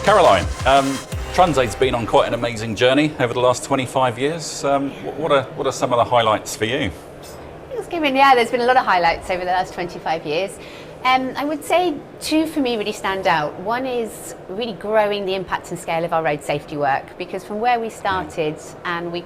Caroline, Transaid's been on quite an amazing journey over the last 25 years. What are some of the highlights for you? There's been a lot of highlights over the last 25 years. I would say two for me really stand out. One is really growing the impact and scale of our road safety work, because from where we started, and it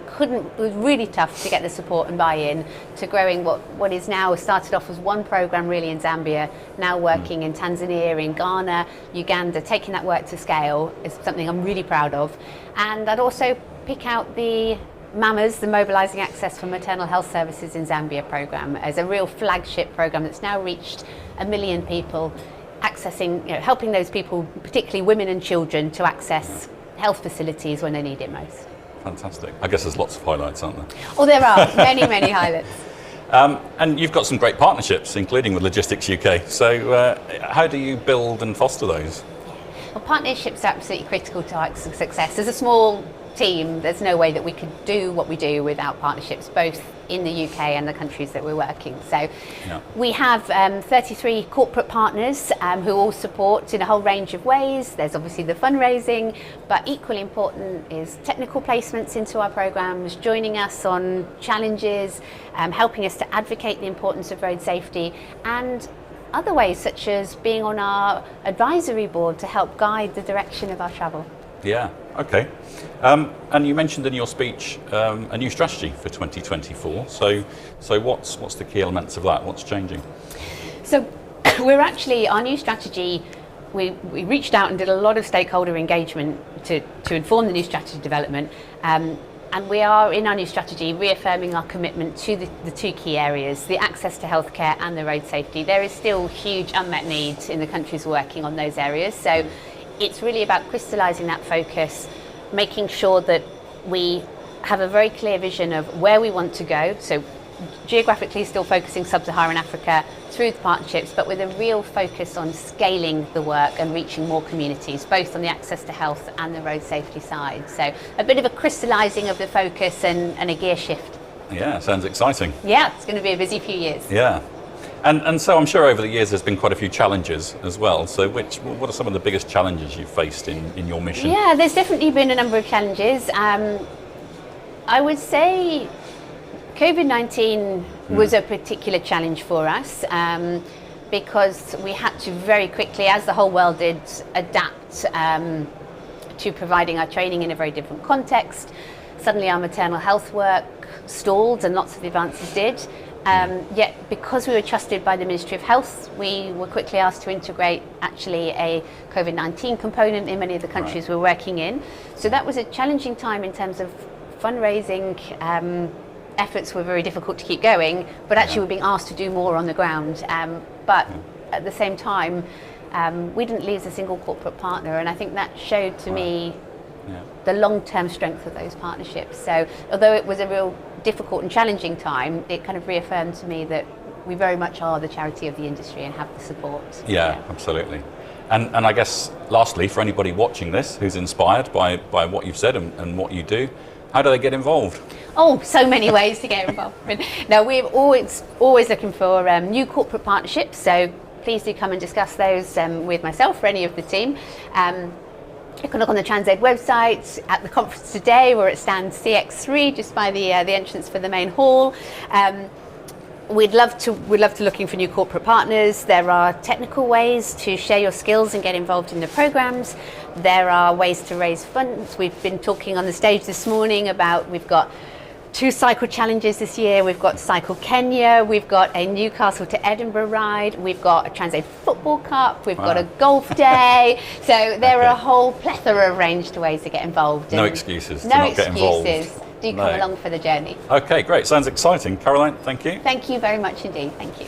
was really tough to get the support and buy-in, to growing what is now started off as one program really in Zambia, now working in Tanzania, in Ghana, Uganda. Taking that work to scale is something I'm really proud of. And I'd also pick out the MAMAs, the Mobilising Access for Maternal Health Services in Zambia program, as a real flagship program that's now reached 1 million people, accessing, helping those people, particularly women and children, to access health facilities when they need it most. Fantastic. I guess there's lots of highlights, aren't there? Oh, there are many, many highlights. And you've got some great partnerships, including with Logistics UK. So how do you build and foster those? Well, partnerships are absolutely critical to our success. As a small team, there's no way that we could do what we do without partnerships, both in the UK and the countries that we're working. So we have 33 corporate partners who all support in a whole range of ways. There's obviously the fundraising, but equally important is technical placements into our programs, joining us on challenges, helping us to advocate the importance of road safety, and other ways such as being on our advisory board to help guide the direction of our travel. Yeah, okay. And you mentioned in your speech a new strategy for 2024. So what's the key elements of that? What's changing? So our new strategy, we reached out and did a lot of stakeholder engagement to inform the new strategy development. And we are, in our new strategy, reaffirming our commitment to the two key areas, the access to healthcare and the road safety. There is still huge unmet needs in the countries working on those areas. So it's really about crystallising that focus, making sure that we have a very clear vision of where we want to go. So geographically still focusing sub-Saharan Africa through the partnerships, but with a real focus on scaling the work and reaching more communities, both on the access to health and the road safety side. So a bit of a crystallising of the focus and a gear shift. Yeah, sounds exciting. Yeah, it's going to be a busy few years. Yeah. And so I'm sure over the years there's been quite a few challenges as well. So what are some of the biggest challenges you've faced in your mission? Yeah, there's definitely been a number of challenges. I would say COVID-19 was a particular challenge for us because we had to very quickly, as the whole world did, adapt to providing our training in a very different context. Suddenly our maternal health work stalled and lots of the advances did. Yet because we were trusted by the Ministry of Health, we were quickly asked to integrate actually a COVID-19 component in many of the countries we're working in. So that was a challenging time in terms of fundraising. Efforts were very difficult to keep going, but actually we're being asked to do more on the ground. But at the same time, we didn't lose a single corporate partner, and I think that showed to me the long-term strength of those partnerships. So although it was a real difficult and challenging time, it kind of reaffirmed to me that we very much are the charity of the industry and have the support. Yeah, absolutely. And I guess lastly, for anybody watching this who's inspired by what you've said and what you do, how do they get involved? Oh, so many ways to get involved. Now, we're always looking for new corporate partnerships, so please do come and discuss those with myself or any of the team. You can look on the Transaid website, at the conference today. We're at stand CX3, just by the entrance for the main hall. We'd love to looking for new corporate partners. There are technical ways to share your skills and get involved in the programs. There are ways to raise funds. We've been talking on the stage this morning about, we've got 2 cycle challenges this year. We've got Cycle Kenya, we've got a Newcastle to Edinburgh ride, we've got a Transaid Football Cup, we've got a golf day. So there are a whole plethora of ranged ways to get involved. No excuses to not get involved. Do come along for the journey. Okay, great. Sounds exciting. Caroline, thank you. Thank you very much indeed. Thank you.